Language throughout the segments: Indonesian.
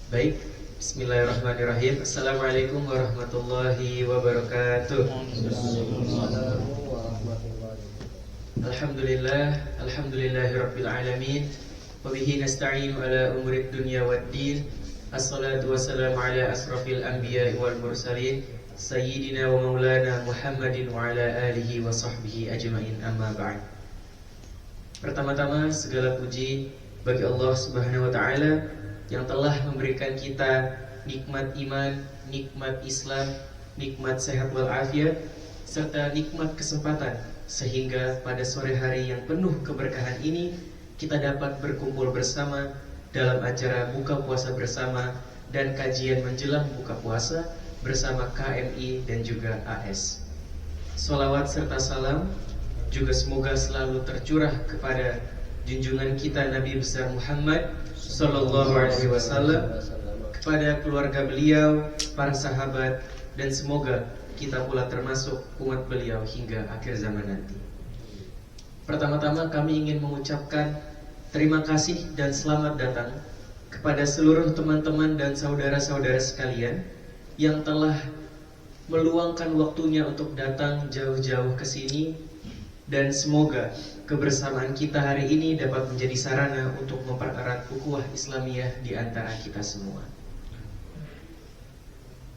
Baik, bismillahirrahmanirrahim. Assalamualaikum warahmatullahi wabarakatuh. Alhamdulillahirabbil alamin. Wa bihi nasta'inu ala umurid dunya waddin. Assalatu wassalamu ala asrafil anbiya'i wal mursalin sayyidina wa maulana Muhammadin wa ala alihi wa sahbihi ajma'in, amma ba'd. Pertama-tama segala puji bagi Allah Subhanahu wa taala yang telah memberikan kita nikmat iman, nikmat Islam, nikmat sehat walafiat, serta nikmat kesempatan sehingga pada sore hari yang penuh keberkahan ini kita dapat berkumpul bersama dalam acara buka puasa bersama dan kajian menjelang buka puasa bersama KMI dan juga AS. Sholawat serta salam juga semoga selalu tercurah kepada junjungan kita Nabi besar Muhammad Sallallahu Alaihi Wasallam, kepada keluarga beliau, para sahabat, dan semoga kita pula termasuk umat beliau hingga akhir zaman nanti. Pertama-tama kami ingin mengucapkan terima kasih dan selamat datang kepada seluruh teman-teman dan saudara-saudara sekalian yang telah meluangkan waktunya untuk datang jauh-jauh ke sini, dan semoga kebersamaan kita hari ini dapat menjadi sarana untuk mempererat ukhuwah Islamiyah di antara kita semua.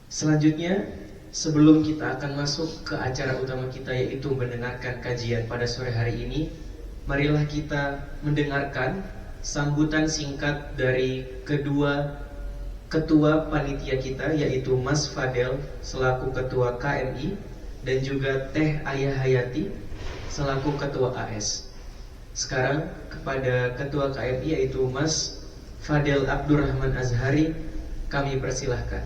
Selanjutnya, sebelum kita akan masuk ke acara utama kita yaitu mendengarkan kajian pada sore hari ini, marilah kita mendengarkan sambutan singkat dari kedua ketua panitia kita, yaitu Mas Fadel selaku ketua KMI dan juga Teh Ayah Hayati selaku ketua AS. Sekarang kepada ketua KMI yaitu Mas Fadel Abdurrahman Azhari kami persilahkan.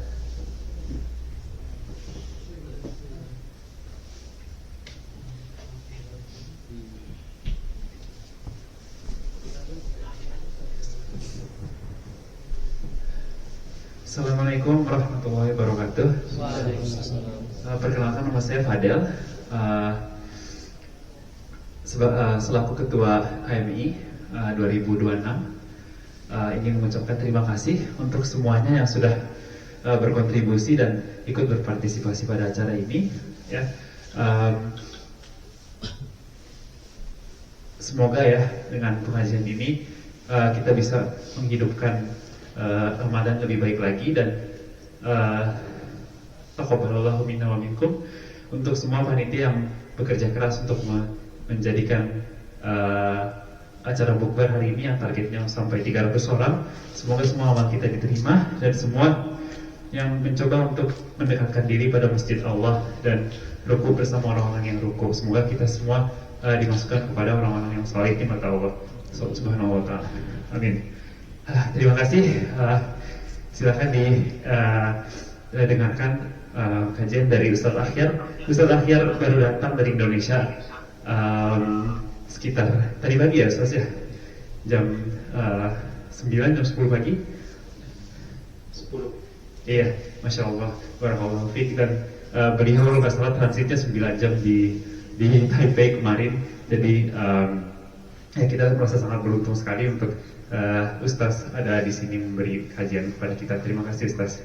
Assalamualaikum warahmatullahi wabarakatuh. Perkenalkan, nama saya Fadel, selaku ketua KMI 2026. Ingin mengucapkan terima kasih untuk semuanya yang sudah berkontribusi dan ikut berpartisipasi pada acara ini. Ya, semoga ya dengan pengajian ini kita bisa menghidupkan Ramadan lebih baik lagi, dan taqabbalallahu minna wa minkum untuk semua panitia yang bekerja keras untuk menjadikan acara bukber hari ini yang targetnya sampai 300 orang. Semoga semua amal kita diterima, dan semua yang mencoba untuk mendekatkan diri pada masjid Allah dan ruku bersama orang-orang yang ruku, semoga kita semua dimasukkan kepada orang-orang yang saleh di mata Allah Subhanahu wa ta'ala. Amin. Terima kasih. Silakan didengarkan kajian dari Ustadz Akhyar. Ustadz Akhyar baru datang dari Indonesia sekitar tadi pagi ya Ustadz ya, jam 9, jam 10 pagi. 10. Iya, Masya Allah, barakallahu fiik. Dan beliau kalau nggak salah transitnya 9 jam di Taipei kemarin. Jadi ya kita merasa sangat beruntung sekali untuk Ustaz ada di sini memberi kajian kepada kita. Terima kasih Ustaz.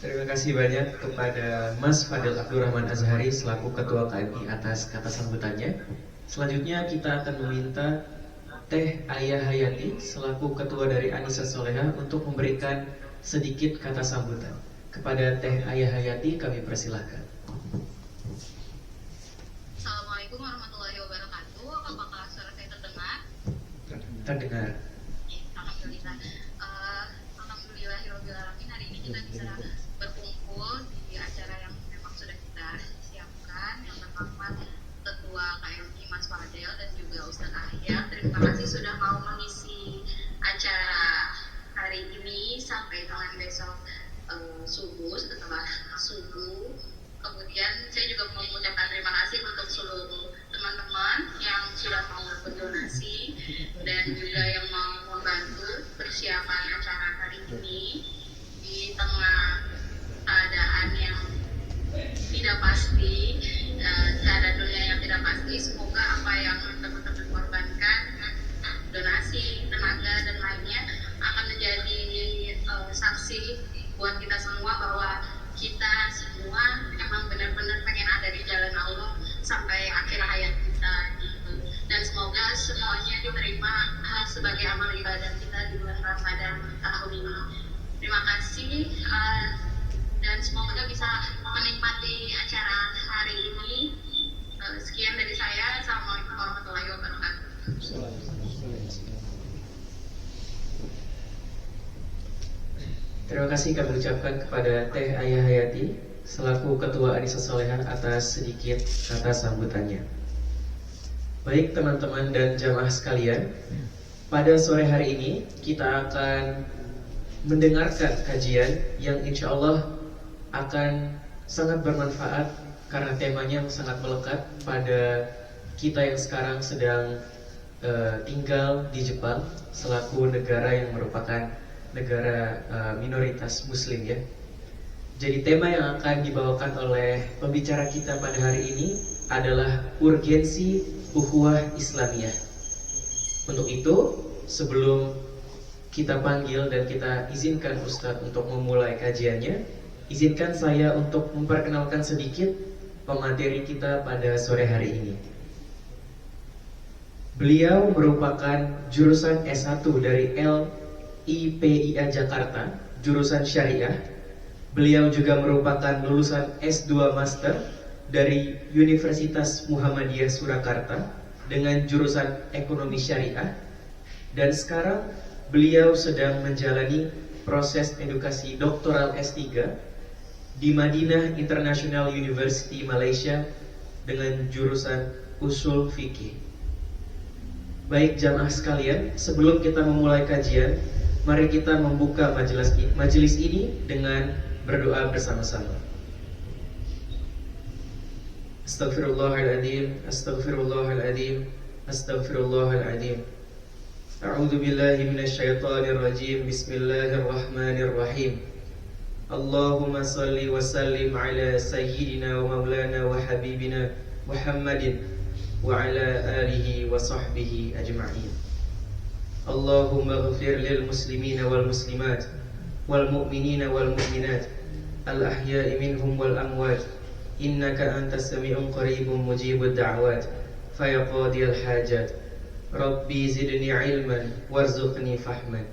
Terima kasih banyak kepada Mas Fadel Abdurrahman Azhari selaku ketua KMI atas kata sambutannya. Selanjutnya kita akan meminta Teh Ayah Hayati selaku ketua dari Anisa Soleha untuk memberikan sedikit kata sambutan. Kepada Teh Ayah Hayati kami persilahkan. Assalamualaikum warahmatullahi wabarakatuh. Apakah suara saya terdengar? Terdengar. Alhamdulillah. Alhamdulillahirabbil alamin. Hari ini kita bisa berkumpul di acara yang memang sudah kita siapkan. Yang pertama Ketua KMI Mas Fadel dan juga Ustadz Ahya. Terima kasih sudah mau mengisi acara hari ini sampai dengan besok subuh, setelah subuh. Kemudian saya juga mau mengucapkan terima kasih untuk seluruh teman-teman yang sudah mau berdonasi dan juga yang mau membantu persiapan acara hari ini di tengah keadaan yang tidak pasti, keadaan dunia yang tidak pasti. Semoga apa yang teman-teman korbankan, donasi, tenaga semuanya diterima sebagai amal ibadah kita di bulan Ramadan tahun ini. Terima kasih dan semoga bisa menikmati acara hari ini. Sekian dari saya. Assalamualaikum warahmatullahi wabarakatuh. Terima kasih kami ucapkan kepada Teh Ayah Hayati selaku Ketua Anissa Solehan atas sedikit kata sambutannya. Baik teman-teman dan jamaah sekalian, pada sore hari ini kita akan mendengarkan kajian yang insya Allah akan sangat bermanfaat karena temanya sangat melekat pada kita yang sekarang sedang tinggal di Jepang selaku negara yang merupakan negara minoritas muslim ya. Jadi tema yang akan dibawakan oleh pembicara kita pada hari ini adalah urgensi ukhuwah Islamiyah. Untuk itu, sebelum kita panggil dan kita izinkan Ustadz untuk memulai kajiannya, izinkan saya untuk memperkenalkan sedikit pemateri kita pada sore hari ini. Beliau merupakan jurusan S1 dari LIPIA Jakarta, jurusan Syariah. Beliau juga merupakan lulusan S2 Master dari Universitas Muhammadiyah Surakarta dengan jurusan Ekonomi Syariah. Dan sekarang beliau sedang menjalani proses edukasi doktoral S3 di Madinah International University Malaysia dengan jurusan Usul Fikih. Baik jamaah sekalian, sebelum kita memulai kajian, mari kita membuka majelis ini dengan berdoa bersama-sama. Astaghfirullahaladzim, astaghfirullahaladzim, astaghfirullahaladzim. A'udzu billahi minasyaitonir rajim. Bismillahirrahmanirrahim. Allahumma salli wa sallim ala sayyidina wa maulana wa habibina Muhammadin wa ala alihi wa sahbihi ajma'in. Allahumma ighfir lil muslimina wal muslimat wal mu'minina wal mu'minat al ahya'i minhum wal amwat innaka antas sami'un qaribun mujibud da'wat fa qadiyal hajat. Rabbi zidni ilman warzuqni fahman.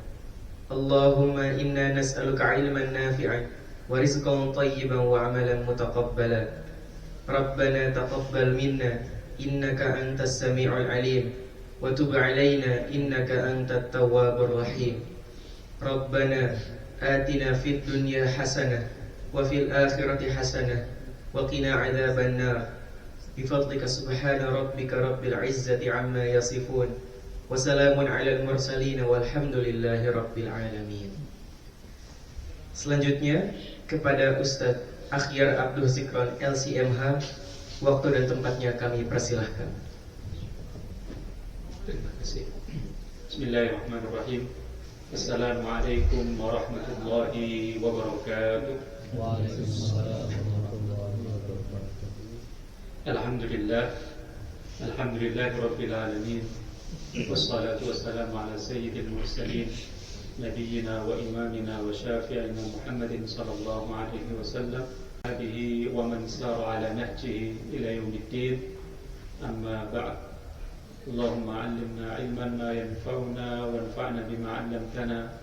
Allahumma inna nas'aluka ilman nafi'an wa rizqan tayyiban wa amalan mutaqabbala. Rabbana taqabbal minna innaka antas sami'ul alim wa tub 'alaina innaka antat tawwabur rahim. Rabbana atina fid dunya hasanah wa fil akhirati hasanah wa qina 'adzaban nar. Bi fadlika subhana rabbika rabbil 'izzati 'amma yasifun wa salamun 'alal mursalin walhamdulillahi rabbil alamin. Selanjutnya kepada Ustadz Akhyar Abdul Zikron LCMH, waktu dan tempatnya kami persilahkan. Terima kasih. Bismillahirrahmanirrahim. Assalamualaikum warahmatullahi wabarakatuh. Waalaikumsalam warahmatullahi wabarakatuh. Alhamdulillah. Alhamdulillahi rabbil alamin. Wassalatu wassalamu ala sayyidil mursalin nabiyyina wa imamina wa syafi'ina Muhammadin sallallahu alaihi wasallam alihi wa man sara ala nahjihi ila yaumiddin. Amma ba'd. Allahumma 'allimna 'ilman ma yanfa'una wanfa'na bima 'allamtana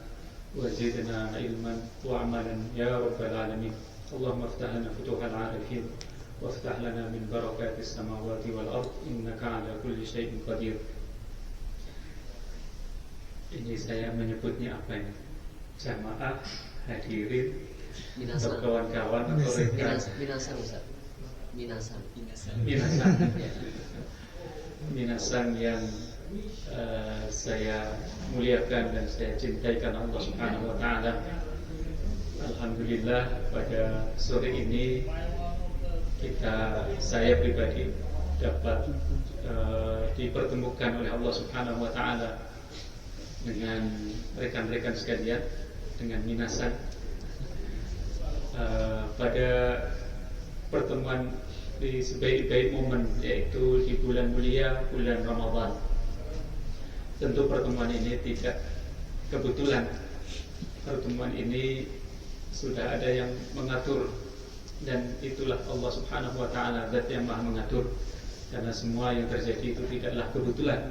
wazidna 'ilman wa 'amalan ya rabbal alamin. Allahumma iftah lana futuhal 'arifin waftah lana min barakatis samawati wal ard innaka 'ala kulli syai'in qadir. Ini saya menyebutnya apa ini? Jamaah, hadirin, atau kawan-kawan atau rekan? Minasan Ustaz. Minasan. Minasan yang saya muliakan dan saya cintai karena Allah Subhanahu wa taala. Alhamdulillah pada sore ini saya pribadi dapat dipertemukan oleh Allah Subhanahu wa taala dengan rekan-rekan sekalian, dengan minasan pada pertemuan di sebaik-baik momen, yaitu di bulan mulia, bulan Ramadan. Tentu pertemuan ini tidak kebetulan. Pertemuan ini sudah ada yang mengatur, dan itulah Allah Subhanahu wa taala zat yang Maha mengatur, karena semua yang terjadi itu tidaklah kebetulan,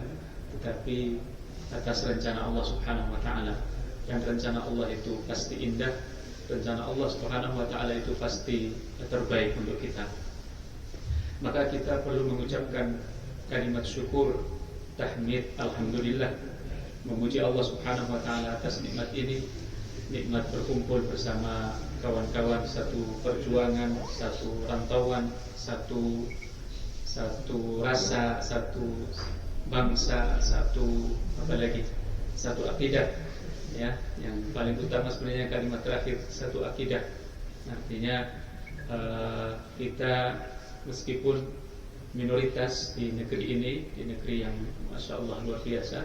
tetapi atas rencana Allah Subhanahu wa taala. Yang rencana Allah itu pasti indah, rencana Allah Subhanahu wa taala itu pasti terbaik untuk kita. Maka kita perlu mengucapkan kalimat syukur, tahmid, alhamdulillah, memuji Allah Subhanahu wa taala atas nikmat ini, nikmat berkumpul bersama kawan-kawan satu perjuangan, satu rantauan, satu rasa, satu bangsa, satu akidah, ya. Yang paling utama sebenarnya kalimat terakhir, satu akidah. Artinya kita meskipun minoritas di negeri ini, di negeri yang masya Allah luar biasa,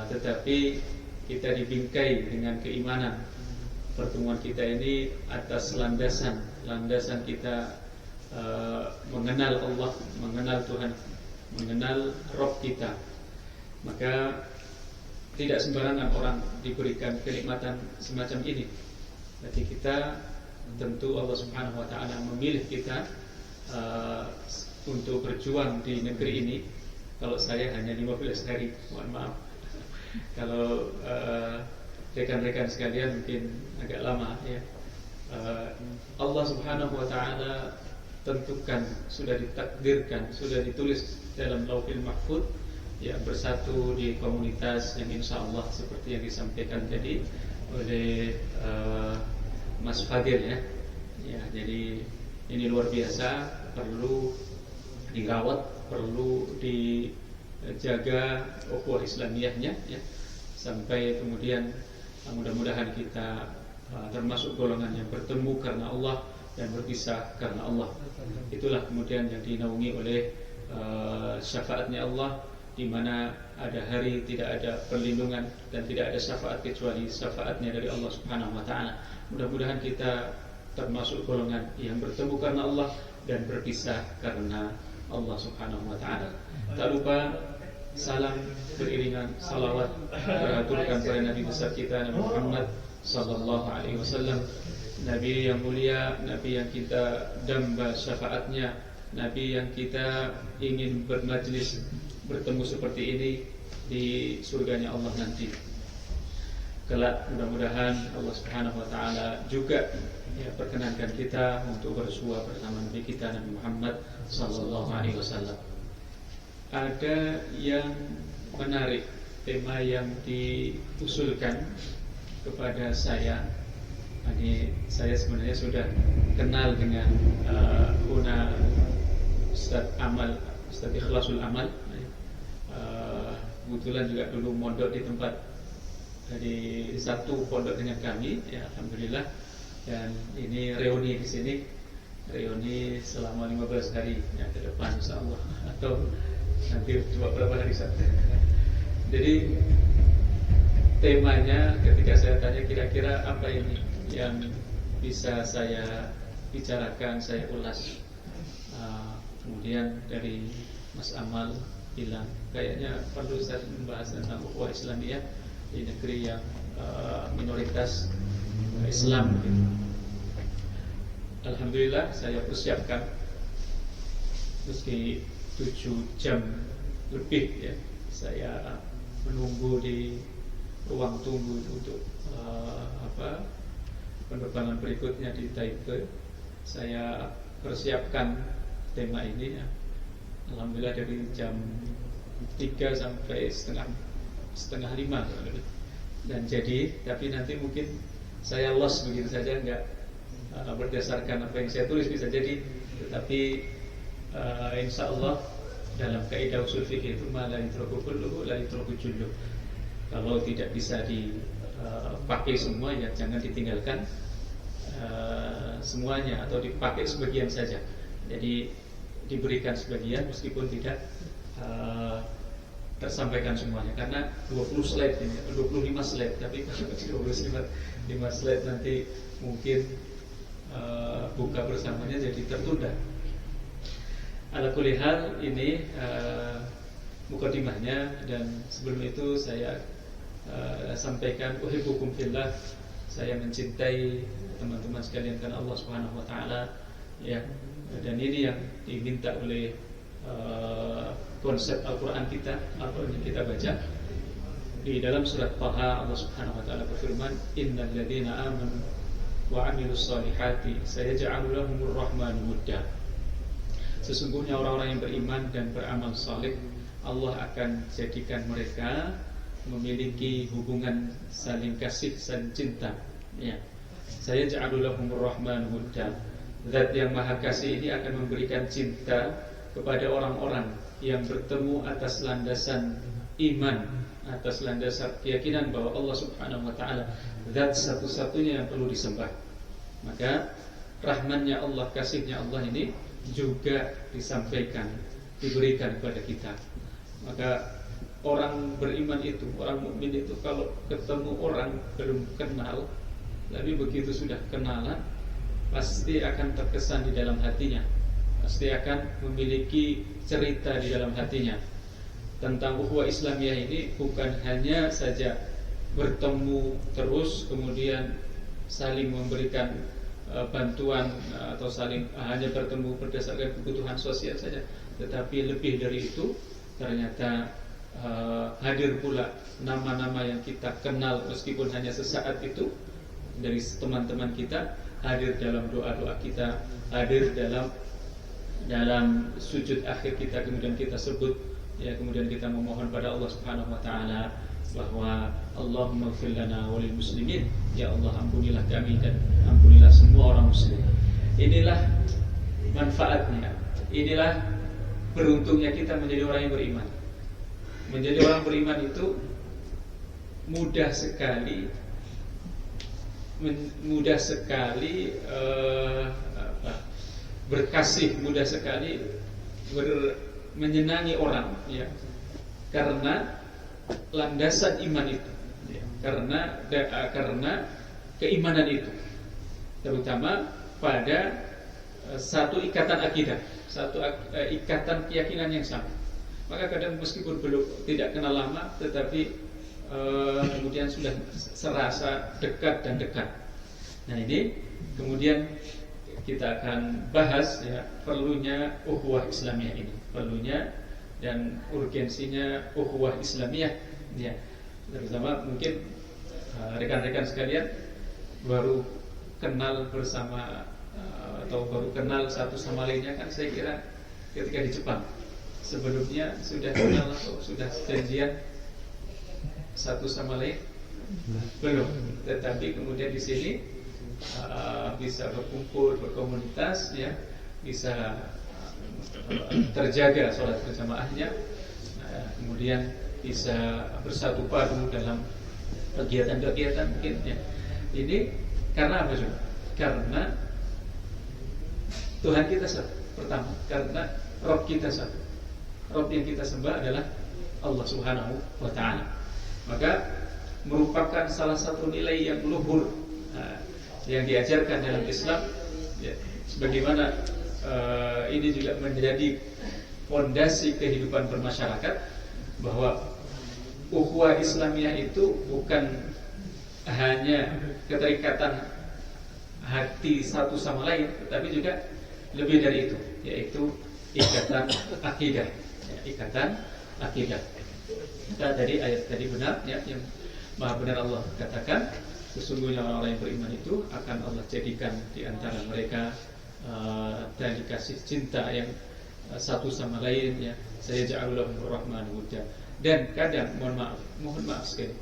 tetapi kita dibingkai dengan keimanan. Pertemuan kita ini atas landasan kita mengenal Allah, mengenal Tuhan, mengenal Rabb kita. Maka tidak sembarangan orang diberikan kenikmatan semacam ini. Jadi kita tentu Allah Subhanahu wa taala memilih kita untuk berjuang di negeri ini. Kalau saya hanya 15 hari, mohon maaf. Kalau rekan-rekan sekalian mungkin agak lama, ya. Allah Subhanahu wa taala tentukan, sudah ditakdirkan, sudah ditulis dalam Lauhil Mahfuz, ya, bersatu di komunitas yang insya Allah seperti yang disampaikan tadi oleh Mas Fadil, ya. Ya, jadi ini luar biasa, perlu dirawat, perlu dijaga ukhuwah Islamiyahnya, ya, sampai kemudian mudah-mudahan kita termasuk golongan yang bertemu karena Allah dan berpisah karena Allah. Itulah kemudian yang dinaungi oleh syafaatnya Allah, di mana ada hari tidak ada perlindungan dan tidak ada syafaat kecuali syafaatnya dari Allah Subhanahu wa taala. Mudah-mudahan kita termasuk golongan yang bertemu karena Allah dan berpisah karena Allah Subhanahu wa taala. Tak lupa salam beriringan salawat teraturkan pada Nabi besar kita Nabi Muhammad sallallahu alaihi wasallam, Nabi yang mulia, Nabi yang kita damba syafaatnya, Nabi yang kita ingin bermajlis bertemu seperti ini di surganya Allah nanti. Kelak mudah-mudahan Allah Subhanahu wa taala juga, ya, perkenankan kita untuk bersua bersama Nabi kita Nabi Muhammad sallallahu alaihi wasallam. Ada yang menarik, tema yang diusulkan kepada saya. Ini saya sebenarnya sudah kenal dengan Ustaz Amal, Ustaz Ikhlasul Amal. Kebetulan juga dulu mondok di tempat, di satu pondok dengan kami, ya, alhamdulillah. Dan ini reuni di sini, reuni selama 15 hari ya, ke depan insyaallah, atau nanti cuma berapa hari saja. Jadi temanya ketika saya tanya kira-kira apa ini yang bisa saya bicarakan, saya ulas, kemudian dari Mas Amal bilang kayaknya perlu saya membahas tentang ukhuwah Islamiyah di negeri yang minoritas Islam, gitu. Alhamdulillah saya persiapkan meski 7 jam lebih, ya, saya menunggu di ruang tunggu untuk penerbangan berikutnya di Taipei. Saya persiapkan tema ini, ya. Alhamdulillah dari jam 3 sampai setengah 5 dan jadi, tapi nanti mungkin saya lost begitu saja, enggak berdasarkan apa yang saya tulis bisa jadi, tetapi insya Allah dalam kaidah usul fikih itu la yutraku kulluhu la yutraku julluh. Kalau tidak bisa dipakai semua, ya jangan ditinggalkan semuanya, atau dipakai sebagian saja. Jadi diberikan sebagian meskipun tidak tersampaikan semuanya, karena 20 slide ini, 25 slide, tapi kalau 25 slide nanti mungkin buka bersamanya jadi tertunda. Ala kulli hal, ini mukadimahnya, dan sebelum itu saya sampaikan uhibbukum fillah, saya mencintai teman-teman sekalian karena Allah Subhanahu wa taala, ya. Dan ini yang diminta oleh konsep Al-Quran yang kita baca. Di dalam surat Taha Allah Subhanahu wa taala berfirman, "Innal ladzina amanu wa 'amilus solihati sayaj'alu lahumur rahmanu wudda." Sesungguhnya orang-orang yang beriman dan beramal saleh, Allah akan jadikan mereka memiliki hubungan saling kasih, saling cinta. Ya. Sayaj'alu lahumur rahmanu wudda. Zat yang Maha Kasih ini akan memberikan cinta kepada orang-orang yang bertemu atas landasan iman, atas landasan keyakinan bahwa Allah Subhanahu wa taala zat satu-satunya yang perlu disembah. Maka rahmannya Allah, kasihnya Allah ini juga disampaikan, diberikan kepada kita. Maka orang beriman itu, orang mukmin itu kalau ketemu orang belum kenal, tapi begitu sudah kenalan pasti akan terkesan di dalam hatinya, pasti akan memiliki cerita di dalam hatinya tentang ukhuwah Islamiyah ini. Bukan hanya saja bertemu terus kemudian saling memberikan bantuan atau saling hanya bertemu berdasarkan kebutuhan sosial saja, tetapi lebih dari itu ternyata hadir pula nama-nama yang kita kenal meskipun hanya sesaat itu dari teman-teman kita, hadir dalam doa-doa kita, hadir dalam sujud akhir kita, kemudian kita sebut, ya, kemudian kita memohon pada Allah Subhanahu wa taala bahwa Allahumma ighfir lana wa lil muslimin, ya Allah ampunilah kami dan ampunilah semua orang muslim. Inilah manfaatnya, inilah beruntungnya kita menjadi orang yang beriman. Menjadi orang beriman itu mudah sekali berkasih, mudah sekali menyenangi orang, ya, karena landasan iman itu, ya, karena keimanan itu, terutama pada satu ikatan akidah, satu ikatan keyakinan yang sama. Maka kadang meskipun belum tidak kenal lama, tetapi kemudian sudah serasa dekat dan dekat. Nah, ini kemudian kita akan bahas, ya, perlunya ukhuwah Islamiyah ini, perlunya dan urgensinya ukhuwah Islamiyah, ya. Terutama mungkin rekan-rekan sekalian baru kenal bersama atau baru kenal satu sama lainnya kan, saya kira ketika di Jepang. Sebelumnya sudah kenal atau sudah janjian satu sama lain? Belum. Tetapi kemudian di sini bisa berkumpul, berkomunitas, ya, bisa terjaga sholat berjamaahnya, kemudian bisa bersatu padu dalam kegiatan-kegiatan mungkin, ya. Ini karena apa juga? Karena Tuhan kita satu. Pertama, karena Rabb kita satu. Rabb yang kita sembah adalah Allah Subhanahu wa ta'ala. Maka merupakan salah satu nilai yang luhur yang diajarkan dalam Islam, ya, sebagaimana ini juga menjadi fondasi kehidupan bermasyarakat, bahwa ukhuwah Islamiyah itu bukan hanya keterikatan hati satu sama lain, tetapi juga lebih dari itu, yaitu ikatan akidah, ya, ikatan akidah. Nah, tadi ayat tadi benar, ya, yang Maha benar Allah katakan, sesungguhnya orang-orang yang beriman itu akan Allah jadikan di antara mereka dan dikasih cinta yang satu sama lain, ya. Sayaj'alu lahumur rahmanu wudda. Dan kadang mohon maaf sekali,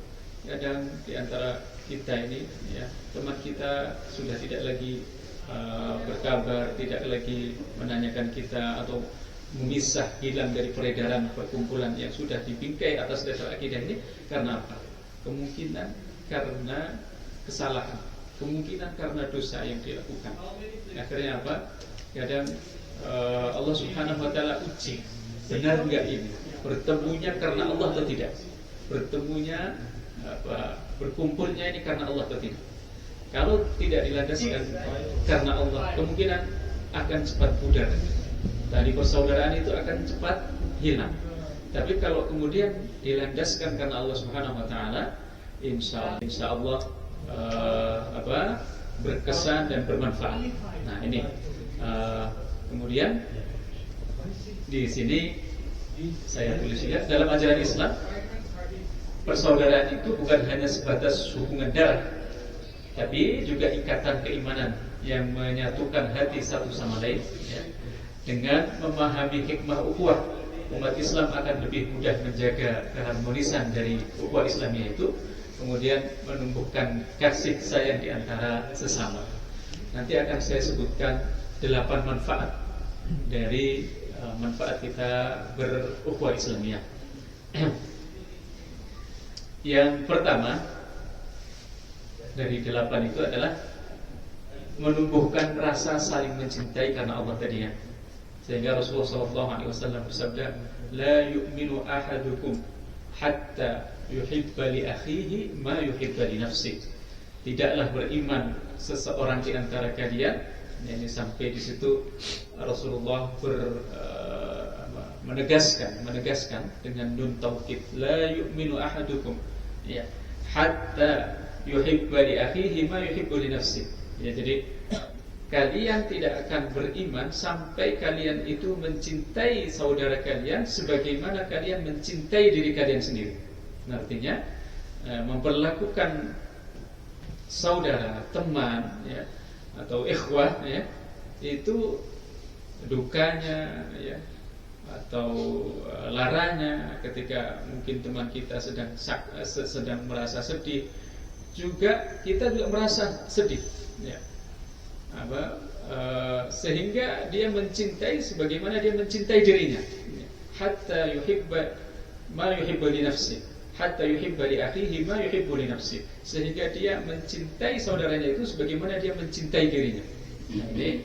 kadang di antara kita ini, ya, teman kita sudah tidak lagi berkabar, tidak lagi menanyakan kita atau memisah, hilang dari peredaran perkumpulan yang sudah dibingkai atas dasar akidah ini. Karena apa? Kemungkinan karena kesalahan, kemungkinan karena dosa yang dilakukan. Akhirnya apa? Kadang Allah Subhanahu wa ta'ala uji, benar enggak ini? Bertemunya karena Allah atau tidak? Bertemunya berkumpulnya ini karena Allah atau tidak? Kalau tidak dilandaskan karena Allah, kemungkinan akan cepat pudar. Tadi persaudaraan itu akan cepat hilang. Tapi kalau kemudian dilandaskan karena Allah Subhanahu wa ta'ala, insya Allah berkesan dan bermanfaat. Nah, ini kemudian Di sini saya tulis ya, dalam ajaran Islam persaudaraan itu bukan hanya sebatas hubungan darah, tapi juga ikatan keimanan yang menyatukan hati satu sama lain ya. Dengan memahami hikmah ukhuwah, umat Islam akan lebih mudah menjaga keharmonisan dari ukhuwah Islamiyah itu, kemudian menumbuhkan kasih sayang di antara sesama. Nanti akan saya sebutkan 8 manfaat dari manfaat kita berukhuwah Islamiyah. Yang pertama dari 8 itu adalah menumbuhkan rasa saling mencintai karena Allah tadi ya. Sehingga Rasulullah SAW bersabda, "La yu'minu ahadukum hatta yuhibba li akhihi ma yuhibba li nafsihi." Tidaklah beriman seseorang di antara kalian. Ini sampai di situ Rasulullah menegaskan dengan nun taukid, la yu'minu ahadukum ya hatta yuhibba li akhihi ma yuhibbu li nafsihi. Ya, jadi kalian tidak akan beriman sampai kalian itu mencintai saudara kalian sebagaimana kalian mencintai diri kalian sendiri. Artinya memperlakukan saudara, teman ya, atau ikhwah ya, itu dukanya ya, atau laranya ketika mungkin teman kita sedang merasa sedih, juga kita juga merasa sedih ya. Sehingga dia mencintai sebagaimana dia mencintai dirinya. Hatta yuhibba ma yuhibbu li nafsi, hatta yuhibba li akhihi ma yuhibbu li nafsi. Sehingga dia mencintai saudaranya itu sebagaimana dia mencintai dirinya. Nah, ini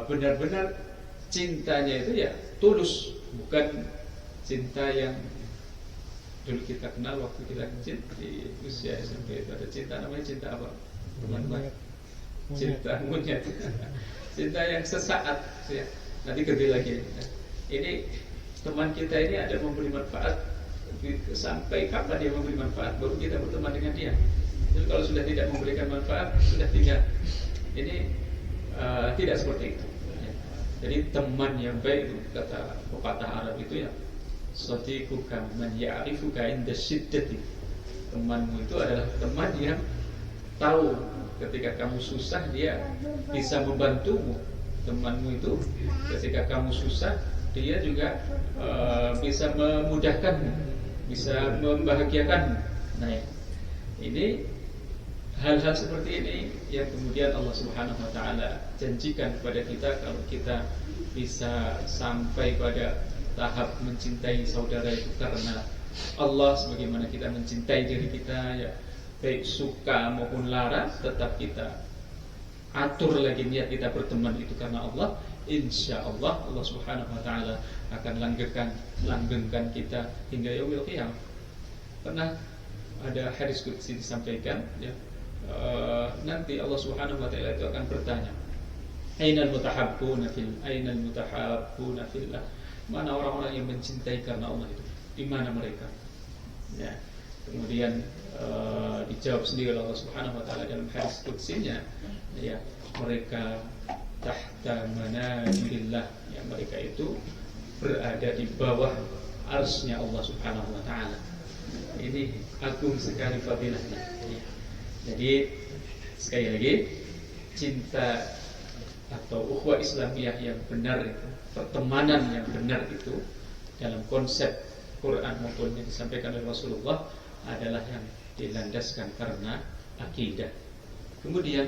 benar-benar cintanya itu ya tulus, bukan cinta yang dulu kita kenal waktu kita kecil di usia SMP itu ada cinta, namanya cinta apa? Teman-teman, cinta monyet. Cinta yang sesaat ya. Nanti gede lagi. Ini teman kita ini ada memberi manfaat, sampai kapan dia memberi manfaat baru kita berteman dengan dia. Jadi kalau sudah tidak memberikan manfaat, sudah tidak. Ini tidak seperti itu ya. Jadi teman yang baik itu, kata pepatah Arab itu ya, sadiquka man ya'rifuka inda syiddati. Temanmu itu adalah teman yang tahu ketika kamu susah dia bisa membantumu. Temanmu itu ketika kamu susah dia juga bisa memudahkanmu, bisa membahagiakanmu. Nah, ini hal-hal seperti ini yang kemudian Allah Subhanahu wa taala janjikan kepada kita kalau kita bisa sampai pada tahap mencintai saudara itu karena Allah sebagaimana kita mencintai diri kita ya, baik suka maupun lara, tetap kita atur lagi niat kita berteman itu karena Allah. Insya Allah Allah Subhanahu wa taala akan langgengkan kita hingga yaumil qiyamah. Pernah ada hadis qudsi disampaikan ya, nanti Allah Subhanahu wa taala itu akan bertanya, Ainal mutahabbuna fillah. Mana orang-orang yang mencintai karena Allah itu? Di mana mereka? Ya. Kemudian dijawab sendiri oleh Allah Subhanahu wa taala dalam hadis qudsiynya, ya, mereka tahta manajirillah, ya, mereka itu berada di bawah arsy-Nya Allah Subhanahu wa taala. Ini agung sekali fadilahnya. Ya. Jadi sekali lagi, cinta atau ukhuwah Islamiyah yang benar itu, pertemanan yang benar itu dalam konsep Quran maupun yang disampaikan oleh Rasulullah adalah yang dilandaskan karena akidah. Kemudian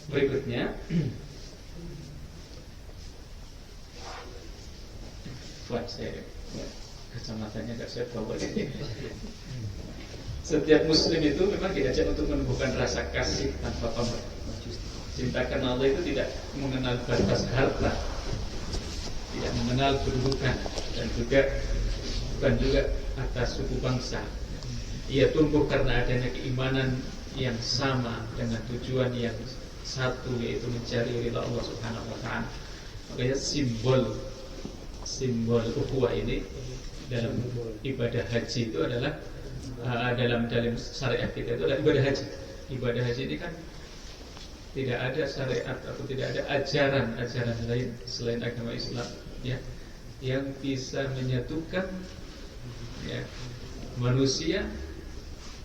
berikutnya buat saya kacamatanya gak saya bawa ini. Setiap muslim itu memang diajak untuk menumbuhkan rasa kasih tanpa pamrih. Cinta karena Allah itu tidak mengenal batas harta, tidak mengenal kedudukan, dan juga bukan juga atas suku bangsa. Ia tumbuh karena adanya keimanan yang sama dengan tujuan yang satu, yaitu mencari ridha Allah Subhanahu wa taala. Makanya simbol ukhuwah ini dalam ibadah haji itu adalah dalam syariat kita itu adalah ibadah haji. Ibadah haji ini kan tidak ada syariat atau tidak ada ajaran lain selain agama Islam ya yang bisa menyatukan ya manusia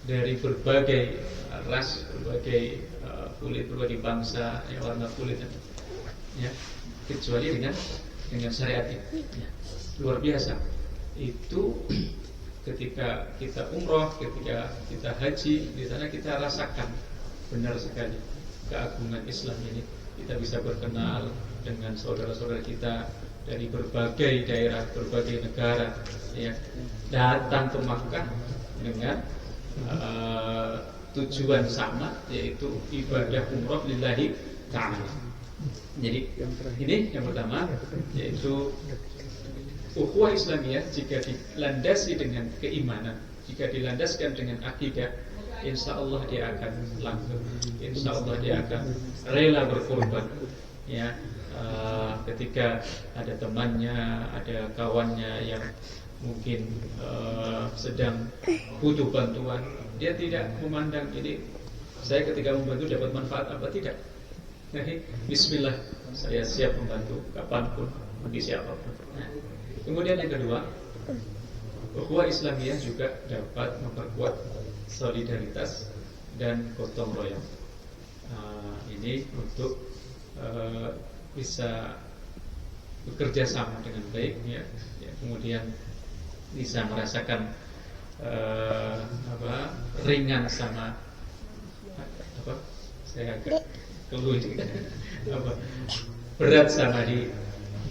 dari berbagai ras, berbagai kulit, berbagai bangsa, ya, warna kulit ya kecuali dengan syariat ini ya. Luar biasa itu. Ketika kita umroh, ketika kita haji, di sana kita rasakan benar sekali keagungan Islam ini. Kita bisa berkenal dengan saudara-saudara kita dari berbagai daerah, berbagai negara, ya, datang ke Makkah dengan tujuan sama, yaitu ibadah umroh lillahi ta'ala. Jadi ini yang pertama, yaitu ukhuwah Islamiyah jika dilandasi dengan keimanan, jika dilandaskan dengan akidah, insya Allah dia akan langgeng, insya Allah dia akan rela berkorban. Ya, ketika ada temannya, ada kawannya yang mungkin sedang butuh bantuan, dia tidak memandang ini saya ketika membantu dapat manfaat apa tidak. Jadi, Bismillah, saya siap membantu kapanpun, bagi siapapun. Nah, kemudian yang kedua, ukhuwah Islamiyah juga dapat memperkuat solidaritas dan gotong royong. Ini untuk bisa bekerja sama dengan baik, ya, kemudian bisa merasakan ringan sama saya agak keluh berat sama di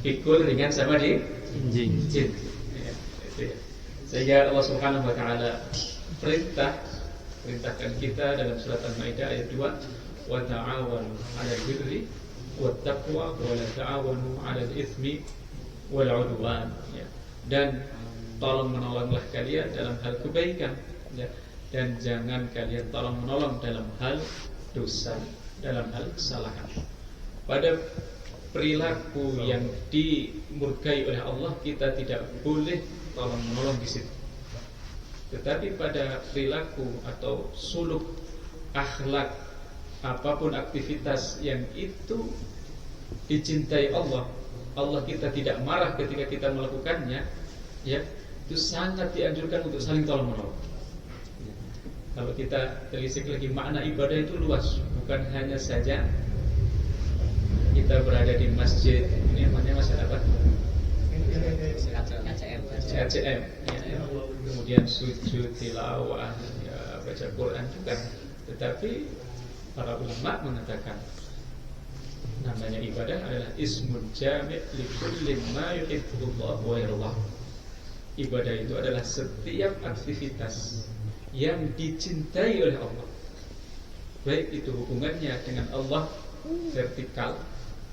pikul, ringan sama di jin. Ya, itu ya. Sehingga Allah Subhanahu wa taala perintahkan kita dalam surat Al-Maidah ayat 2, wa ta'awanu 'alal birri wat taqwa wa la ta'awanu 'alal itsmi wal 'udwan, ya. Dan tolong menolonglah kalian dalam hal kebaikan, ya. Dan jangan kalian tolong menolong dalam hal dosa, dalam hal kesalahan. Pada perilaku yang dimurkai oleh Allah, kita tidak boleh tolong menolong di situ. Tetapi pada perilaku atau suluk, akhlak, apapun aktivitas yang itu dicintai Allah, Allah kita tidak marah ketika kita melakukannya, ya, itu sangat dianjurkan untuk saling tolong menolong. Kalau kita telisik lagi, makna ibadah itu luas, bukan hanya saja kita berada di masjid, ini namanya masjid apa? ACM, ya. Kemudian sujud, tilawah, ya, baca Quran juga. Tetapi para ulama mengatakan namanya ibadah adalah ismul jami' li kulli ma yuhibbullah wa yardah. Ibadah itu adalah setiap aktivitas yang dicintai oleh Allah, baik itu hubungannya dengan Allah vertikal,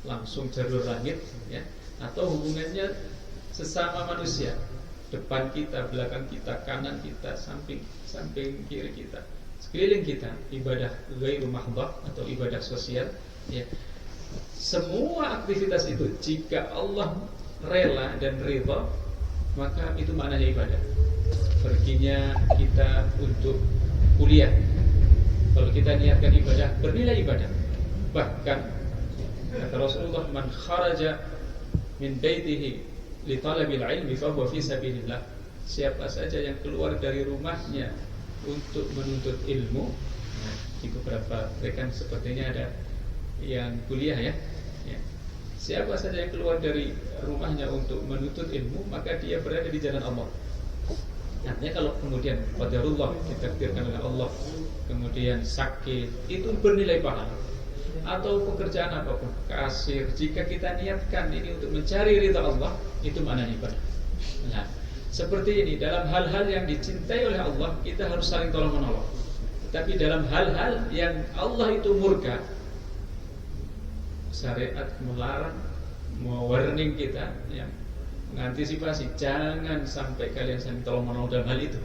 langsung jalur langit, ya, atau hubungannya sesama manusia, depan kita, belakang kita, kanan kita, samping kiri kita, sekeliling kita. Ibadah ghairu mahdhah atau ibadah sosial, ya. Semua aktivitas itu jika Allah rela dan ridha, maka itu maknanya ibadah. Perginya kita untuk kuliah, kalau kita niatkan ibadah, bernilai ibadah. Bahkan kata Rasulullah, man kharaja min baitihi li talabil ilmi fa huwa fi sabilillah. Siapa saja yang keluar dari rumahnya untuk menuntut ilmu, nah, di beberapa rekan sepertinya ada yang kuliah, ya. Siapa saja yang keluar dari rumahnya untuk menuntut ilmu, maka dia berada di jalan Allah. Artinya kalau kemudian qadarullah, ditakdirkan oleh Allah, kemudian sakit, itu bernilai pahala. Atau pekerjaan apapun, kasir, jika kita niatkan ini untuk mencari ridha Allah, itu maknanya ibadah. Nah, seperti ini, dalam hal-hal yang dicintai oleh Allah, kita harus saling tolong menolong. Tapi dalam hal-hal yang Allah itu murka, syariat melarang, mewarning kita, yang mengantisipasi, jangan sampai kalian saling tolong menolong dalam hal itu.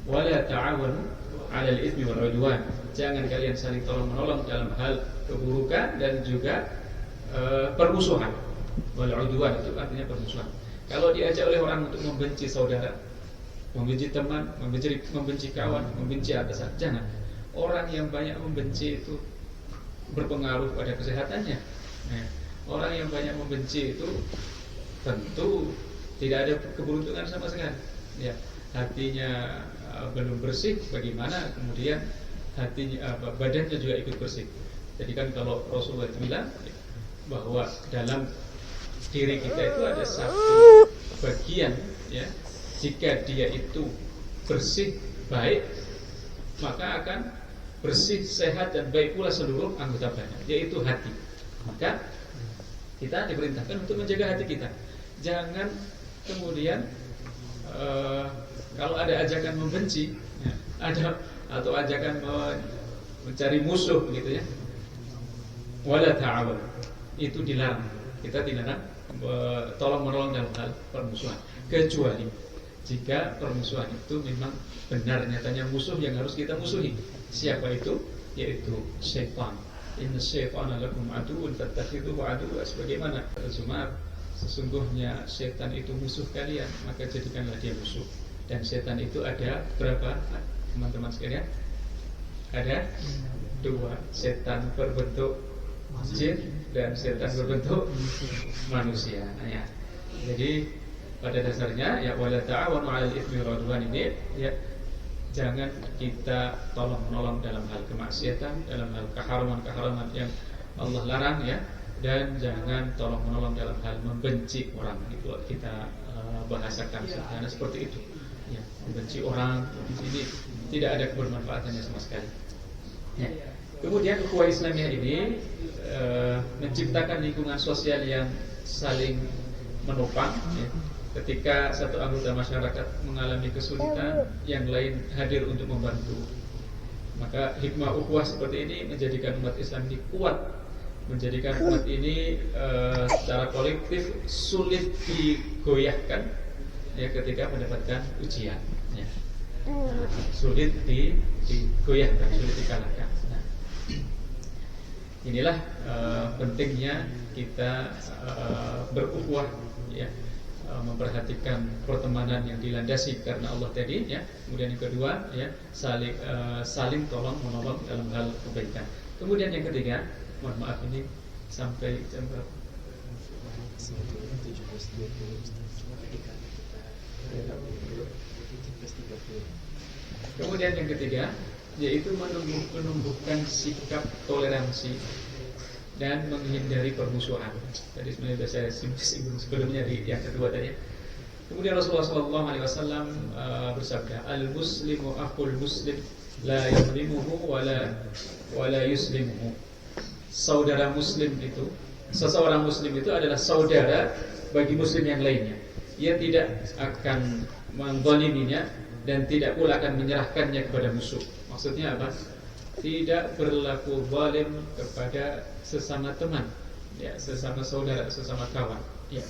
Wala ta'awanu 'alal itsmi wal 'udwan. Jangan kalian saling tolong menolong dalam hal keburukan dan juga permusuhan. Wal 'udwan itu artinya permusuhan. Kalau diajak oleh orang untuk membenci saudara, membenci teman, membenci kawan, membenci atasan, jangan. Orang yang banyak membenci itu berpengaruh pada kesehatannya. Nah, orang yang banyak membenci itu tentu tidak ada keberuntungan sama sekali. Ya, hatinya belum bersih, bagaimana kemudian hatinya badannya juga ikut bersih. Jadi kan kalau Rasulullah bilang bahwa dalam diri kita itu ada satu bagian, ya, jika dia itu bersih baik, maka akan bersih, sehat dan baik pula seluruh anggota badan, yaitu hati. Maka kita diperintahkan untuk menjaga hati kita. Jangan kemudian kalau ada ajakan membenci, ya, ada atau ajakan mencari musuh gitu ya, wala ta'awun, itu dilarang. Kita dilarang tolong menolong dalam hal permusuhan, kecuali jika permusuhan itu memang benar nyatanya musuh yang harus kita musuhi. Siapa itu? Yaitu syaitan. Inna syaitana lakum aduwwun fattakhidhuhu aduwwa. Sebagaimana Zumar, sesungguhnya syaitan itu musuh kalian, maka jadikanlah dia musuh. Dan syaitan itu ada berapa, teman-teman sekalian? Ada 2, setan berbentuk jin dan setan berbentuk manusia. Ya. Jadi pada dasarnya ya wala ta'awanu 'alal itsmi wal 'udwan ini ya, jangan kita tolong-menolong dalam hal kemaksiatan, dalam hal keharaman-keharaman yang Allah larang ya, dan jangan tolong-menolong dalam hal membenci orang. Itu kita bahasakan sederhana seperti itu. Ya, membenci orang ini tidak ada kebermanfaatannya sama sekali. Ya. Kemudian ukhuwah Islamiyah ini menciptakan lingkungan sosial yang saling menopang ya. Ketika satu anggota masyarakat mengalami kesulitan, yang lain hadir untuk membantu. Maka hikmah ukhuwah seperti ini menjadikan umat Islam ini kuat, menjadikan umat ini secara kolektif sulit digoyahkan ya ketika mendapatkan ujian. Ya. Sulit digoyahkan, sulit dikalahkan. Nah, inilah pentingnya kita berukhuwah ya, memperhatikan pertemanan yang dilandasi karena Allah tadi ya. Kemudian yang kedua ya, saling tolong menolong dalam hal kebaikan. Kemudian yang ketiga, mohon maaf ini sampai jam berapa? Kemudian yang ketiga yaitu menumbuhkan sikap toleransi dan menghindari permusuhan. Tadi sebenarnya sudah saya singgung sebelumnya di yang kedua tadi. Kemudian Rasulullah SAW bersabda, al-muslimu akhul muslim, la yuzlimuhu wa la yuslimuhu. Saudara muslim itu, seseorang muslim itu adalah saudara bagi muslim yang lainnya. Ia tidak akan menzaliminya dan tidak pula akan menyerahkannya kepada musuh. Maksudnya apa? Tidak berlaku zalim kepada sesama teman, ya, sesama saudara, sesama kawan, ya.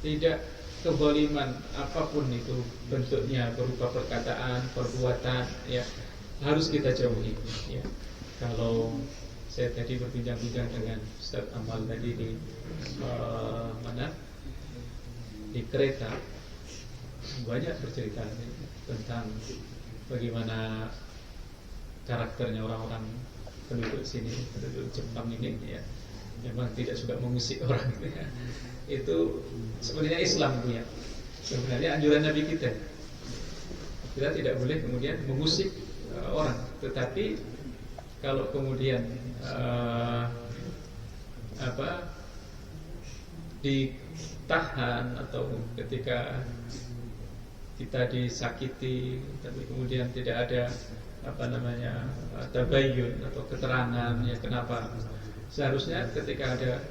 Tidak kezaliman apapun itu bentuknya, berupa perkataan, perbuatan, ya, harus kita jauhi. Ya. Kalau saya tadi berbincang-bincang dengan Ustaz Amal tadi di mana? Di kereta, banyak bercerita tentang bagaimana karakternya orang-orang penduduk sini, penduduk Jepang ini ya, memang tidak suka mengusik orang gitu ya. Itu sebenarnya Islam punya, sebenarnya anjuran Nabi kita tidak boleh kemudian mengusik orang. Tetapi kalau kemudian ditahan atau ketika kita disakiti tapi kemudian tidak ada tabayyun atau keterangan ya kenapa, seharusnya ketika ada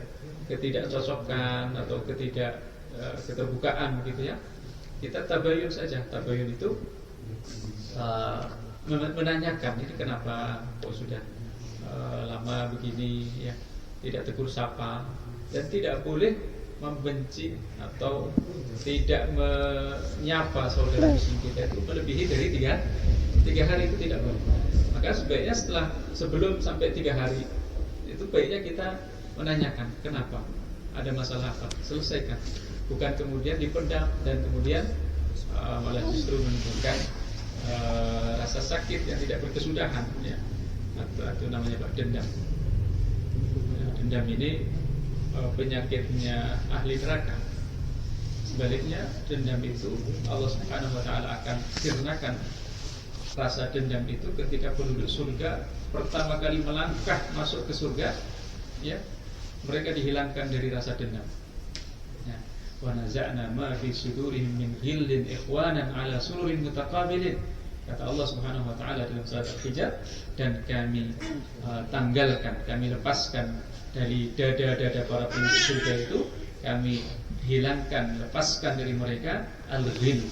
ketidakcocokan atau keterbukaan gitu ya, kita tabayyun saja. Tabayyun itu menanyakan ini kenapa kok sudah lama begini ya, tidak tegur sapa, dan tidak boleh membenci atau tidak menyapa saudara muslim kita itu melebihi dari 3 hari, itu tidak boleh. Maka sebaiknya sebelum sampai 3 hari itu baiknya kita menanyakan kenapa, ada masalah apa, selesaikan, bukan kemudian dipendam dan kemudian malah justru menimbulkan rasa sakit yang tidak berkesudahan ya, atau namanya dendam. Dendam ini penyakitnya ahli neraka. Sebaliknya dendam itu Allah Subhanahu wa taala akan sirnakan rasa dendam itu ketika penduduk surga pertama kali melangkah masuk ke surga, ya, mereka dihilangkan dari rasa dendam. Ya. Wa naza'na ma fi sudurihim min ghillin ikhwanan ala sururin mutaqabilin. Kata Allah Subhanahu wa taala dalam surat Al-Hijr, dan kami tanggalkan, kami lepaskan dari dada-dada para penduduk surga itu, kami hilangkan, lepaskan dari mereka al-ghil,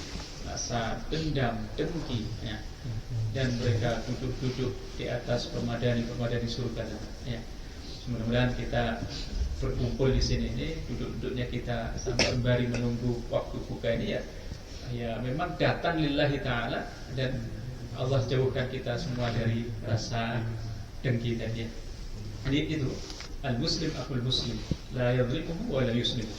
rasa dendam, dengki, ya. Dan mereka duduk-duduk di atas permadani surga, ya. Mudah-mudahan kita berkumpul di sini ini, duduk-duduknya kita sampai sembari menunggu waktu buka ini, ya, ya memang datang lillahi ta'ala, dan Allah jauhkan kita semua dari rasa dengki tadi. Jadi itu al-muslim akhul muslim, la yadhlimuhu wa la yuslimu.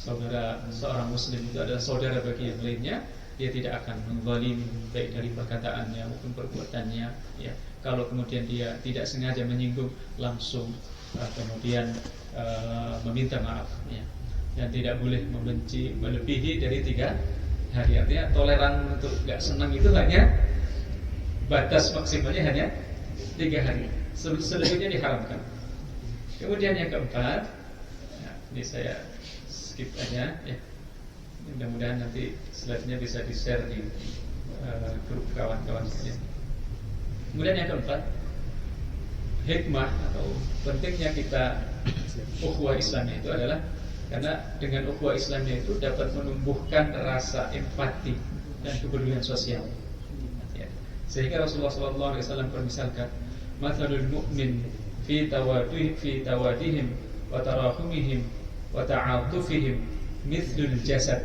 Saudara seorang muslim itu adalah saudara bagi yang lainnya. Dia tidak akan menzalimi baik dari perkataannya maupun perbuatannya, ya. Kalau kemudian dia tidak sengaja menyinggung, langsung kemudian meminta maaf, ya. Dan tidak boleh membenci melebihi dari 3 hari. Artinya toleran untuk gak senang itu hanya batas maksimalnya hanya 3 hari. Selebihnya diharamkan. Kemudian yang keempat, ya, ini saya skip aja, ya. Mudah-mudahan nanti slide-nya bisa di-share di grup kawan-kawan sekalian. Kemudian yang keempat, hikmah atau pentingnya kita ukhuwah Islamnya itu adalah karena dengan ukhuwah Islamnya itu dapat menumbuhkan rasa empati dan kepedulian sosial, ya. Sehingga Rasulullah SAW permisalkan, mathalul mu'min fi tawadihim wa tarahumihim wa ta'atufihim mithlul jasad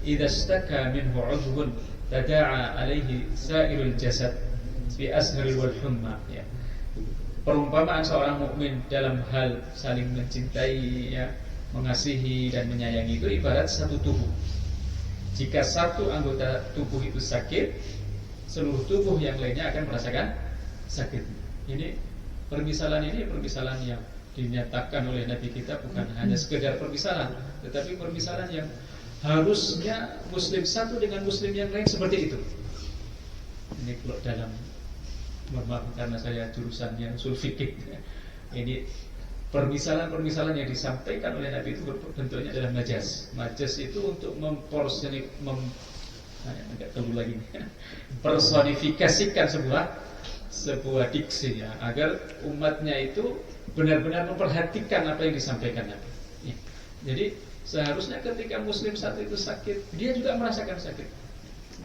idza istaka minhu 'udhun tada'a alaihi sa'irul jasad fi asharil wal humma, ya. Perumpamaan seorang mukmin dalam hal saling mencintai, ya, mengasihi dan menyayangi itu ibarat satu tubuh. Jika satu anggota tubuh itu sakit, seluruh tubuh yang lainnya akan merasakan sakit. Ini permisalan yang dinyatakan oleh Nabi kita bukan hanya sekedar permisalan, tetapi permisalan yang harusnya muslim satu dengan muslim yang lain seperti itu. Ini kalau dalam, maaf karena saya jurusannya usul fikih, ini permisalan yang disampaikan oleh Nabi itu bentuknya adalah majaz. Majaz itu untuk personifikasikan sebuah diksi, ya, agar umatnya itu benar-benar memperhatikan apa yang disampaikan Nabi, ya. Jadi seharusnya ketika muslim satu itu sakit, dia juga merasakan sakit,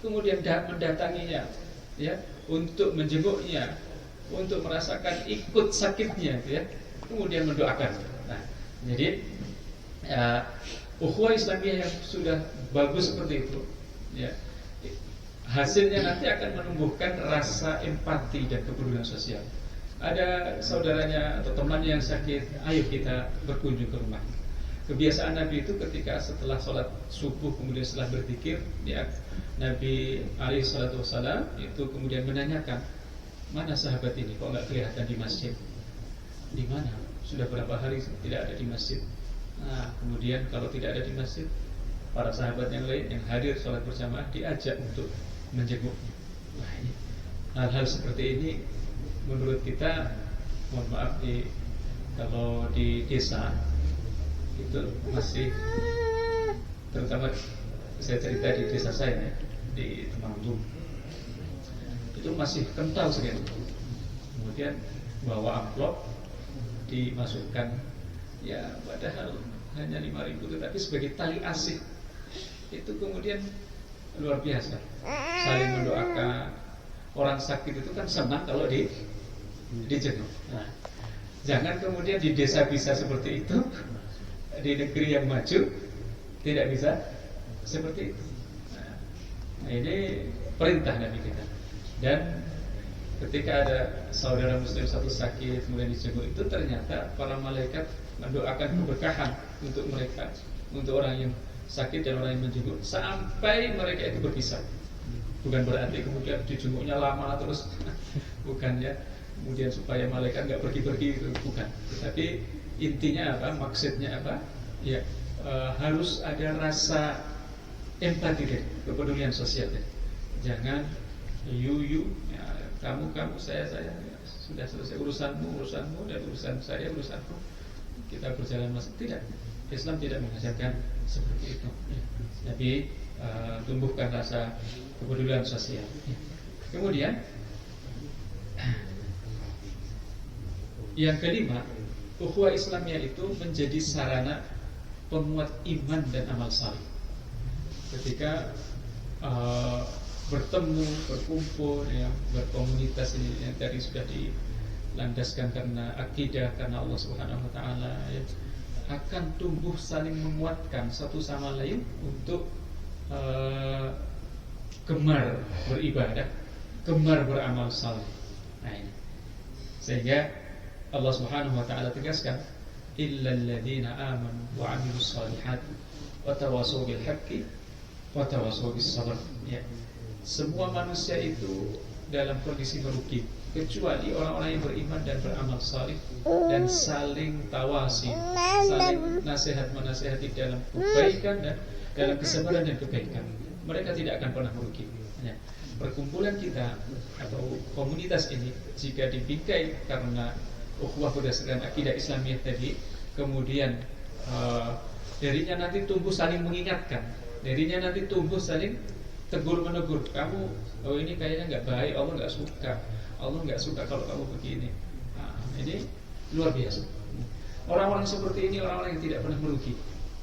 kemudian mendatanginya, ya, untuk menjenguknya, untuk merasakan ikut sakitnya, ya, kemudian mendoakan. Nah, jadi ukhuwah Islamiyah yang sudah bagus seperti itu, ya, hasilnya nanti akan menumbuhkan rasa empati dan kepedulian sosial. Ada saudaranya atau temannya yang sakit, ayo kita berkunjung ke rumah. Kebiasaan Nabi itu ketika setelah sholat subuh kemudian setelah berzikir, ya, Nabi alaihissalam itu kemudian menanyakan, mana sahabat ini kok nggak kelihatan di masjid? Di mana? Sudah berapa hari tidak ada di masjid? Nah, kemudian kalau tidak ada di masjid, para sahabat yang lain yang hadir sholat berjamaah diajak untuk menjenguknya. Nah, ini hal-hal seperti ini menurut kita, mohon maaf, kalau di desa itu masih, terutama saya cerita di desa saya, di Temanggung, itu masih kental sekali. Kemudian bawa amplop dimasukkan, ya, padahal hanya 5.000, tetapi sebagai tali asih itu kemudian luar biasa, saling mendoakan. Orang sakit itu kan senang kalau dijenguk. Nah, jangan kemudian di desa bisa seperti itu, di negeri yang maju tidak bisa seperti itu. Nah, ini perintah Nabi kita. Dan ketika ada saudara muslim satu sakit kemudian dijenguk, itu ternyata para malaikat mendoakan keberkahan untuk mereka, untuk orang yang sakit dan orang yang menjenguk sampai mereka itu berpisah. Bukan berarti kemudian dijenguknya lama terus, bukan, ya. kemudian supaya malaikat nggak pergi-pergi, itu bukan. Tapi intinya apa, maksudnya apa? Ya, harus ada rasa empati deh, kepedulian sosial deh. Jangan you ya, kamu saya ya, sudah selesai urusanmu dan urusan saya urusanku, kita berjalan masing tidak. Islam tidak mengajarkan seperti itu ya. Tapi tumbuhkan rasa kepedulian sosial ya. Kemudian yang kelima, ukhuwah Islamiyah itu menjadi sarana penguat iman dan amal saleh. Ketika bertemu, berkumpul, ya, berkomunitas ini yang tadi sudah dilandaskan karena akidah, karena Allah Subhanahu Wa Taala, ya, akan tumbuh saling menguatkan satu sama lain untuk gemar beribadah, gemar beramal saleh. Nah, ini. Sehingga Allah Subhanahu Wa Taala tegaskan, illal ladzina amanu wa 'amilus salihati wa tawassaw bil haqqi wa tawassaw bis sabr. Ya. Semua manusia itu dalam kondisi merugi kecuali orang-orang yang beriman dan beramal saleh dan saling tawasi, saling nasihat menasihati dalam kebaikan dan dalam kesabaran dan kebaikan. Mereka tidak akan pernah merugi. Ya. Perkumpulan kita atau komunitas ini jika dibingkai karena ukhuwah berdasarkan akidah Islamiyah tadi, kemudian darinya nanti tumbuh saling mengingatkan, darinya nanti tumbuh saling tegur menegur, kamu ini kayaknya nggak baik, Allah nggak suka kalau kamu begini. Nah, ini luar biasa. Orang-orang seperti ini orang-orang yang tidak pernah merugi,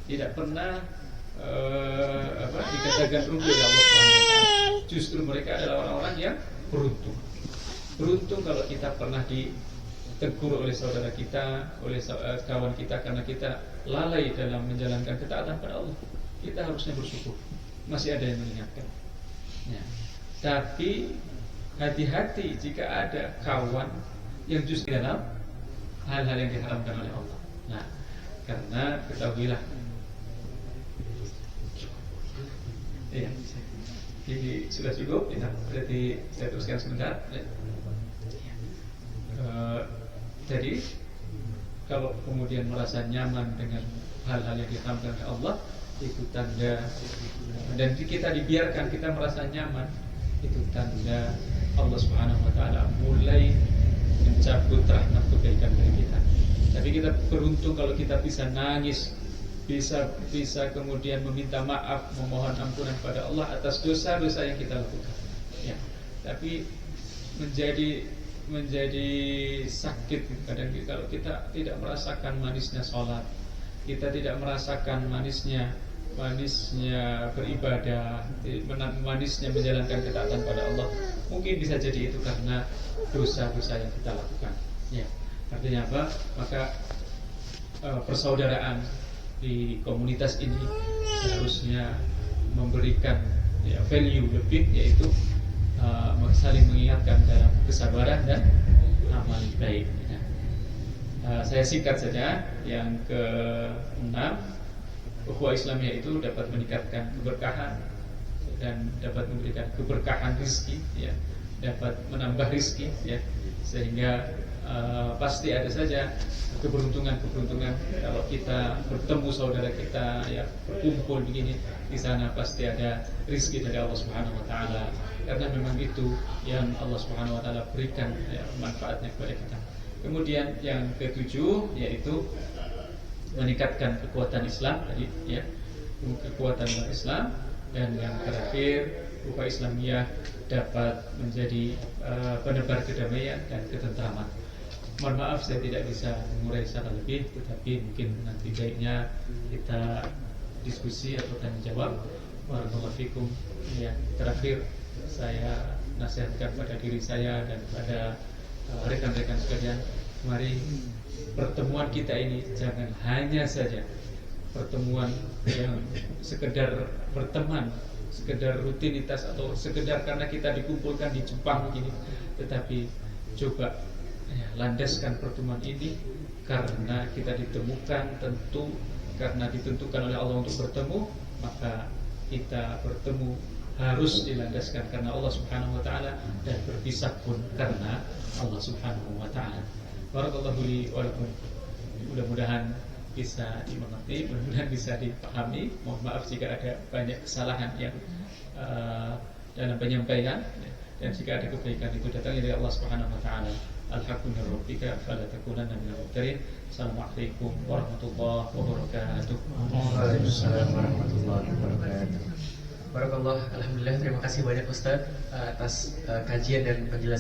tidak pernah dikatakan rugi oleh Allah SWT. Justru mereka adalah orang-orang yang beruntung. Beruntung kalau kita pernah ditegur oleh saudara kita, oleh kawan kita karena kita lalai dalam menjalankan ketaatan pada Allah. Kita harusnya bersyukur masih ada yang mengingatkan ya. Tapi hati-hati jika ada kawan yang justru dalam hal-hal yang diharamkan oleh Allah. Nah, karena ketahuilah ya, ini sudah cukup ya, berarti saya teruskan sebentar ya. Jadi kalau kemudian merasa nyaman dengan hal-hal yang diharamkan oleh Allah, itu tanda, dan kita dibiarkan kita merasa nyaman, itu tanda Allah Subhanahu Wa Taala mulai mencabut rahmat kebaikan dari kita. Tapi kita beruntung kalau kita bisa nangis, bisa kemudian meminta maaf, memohon ampunan pada Allah atas dosa-dosa yang kita lakukan. Ya. Tapi menjadi sakit kadang kalau kita tidak merasakan manisnya sholat, kita tidak merasakan manisnya beribadah, manisnya menjalankan ketaatan pada Allah. Mungkin bisa jadi itu karena dosa-dosa yang kita lakukan. Ya, artinya apa? Maka persaudaraan di komunitas ini seharusnya memberikan value lebih, yaitu saling mengingatkan dalam kesabaran dan amal baik. Saya singkat saja. Yang ke-6, ukhuwah Islamiyah itu dapat meningkatkan keberkahan dan dapat memberikan keberkahan rezeki, ya, dapat menambah rezeki, ya, sehingga pasti ada saja keberuntungan kalau kita bertemu saudara kita, ya, berkumpul begini, di sana pasti ada rezeki dari Allah Subhanahu Wa Taala, karena memang itu yang Allah Subhanahu Wa Taala berikan, ya, manfaatnya kepada kita. Kemudian yang ke-7 yaitu meningkatkan kekuatan Islam tadi, ya, kekuatan Islam. Dan yang terakhir, ukhuwah Islamiyah dapat menjadi penebar kedamaian dan ketentraman. Mohon maaf saya tidak bisa mengurai secara lebih, tetapi mungkin nanti baiknya kita diskusi atau tanya jawab. Barakallahu fikum. Ya, terakhir saya nasihatkan pada diri saya dan pada rekan-rekan sekalian, mari pertemuan kita ini jangan hanya saja pertemuan yang sekedar berteman, sekedar rutinitas atau sekedar karena kita dikumpulkan di Jepang begini, tetapi coba landaskan pertemuan ini karena kita ditemukan, tentu karena ditentukan oleh Allah untuk bertemu, maka kita bertemu harus dilandaskan karena Allah Subhanahu wa taala dan berpisah pun karena Allah Subhanahu wa taala. Barakallahu li wa lakum. Mudah-mudahan bisa dimengerti, mudah-mudahan bisa dipahami. Mohon maaf jika ada banyak kesalahan yang dalam penyampaian, dan jika ada kebaikan itu datangnya dari Allah Subhanahu wa taala. Al-haqqu min rabbika fala takunanna minal mumtarin. Assalamualaikum warahmatullahi wabarakatuh. Waalaikumsalam warahmatullahi wabarakatuh. Barakallah, alhamdulillah, terima kasih banyak Ustaz atas kajian dan penjelasan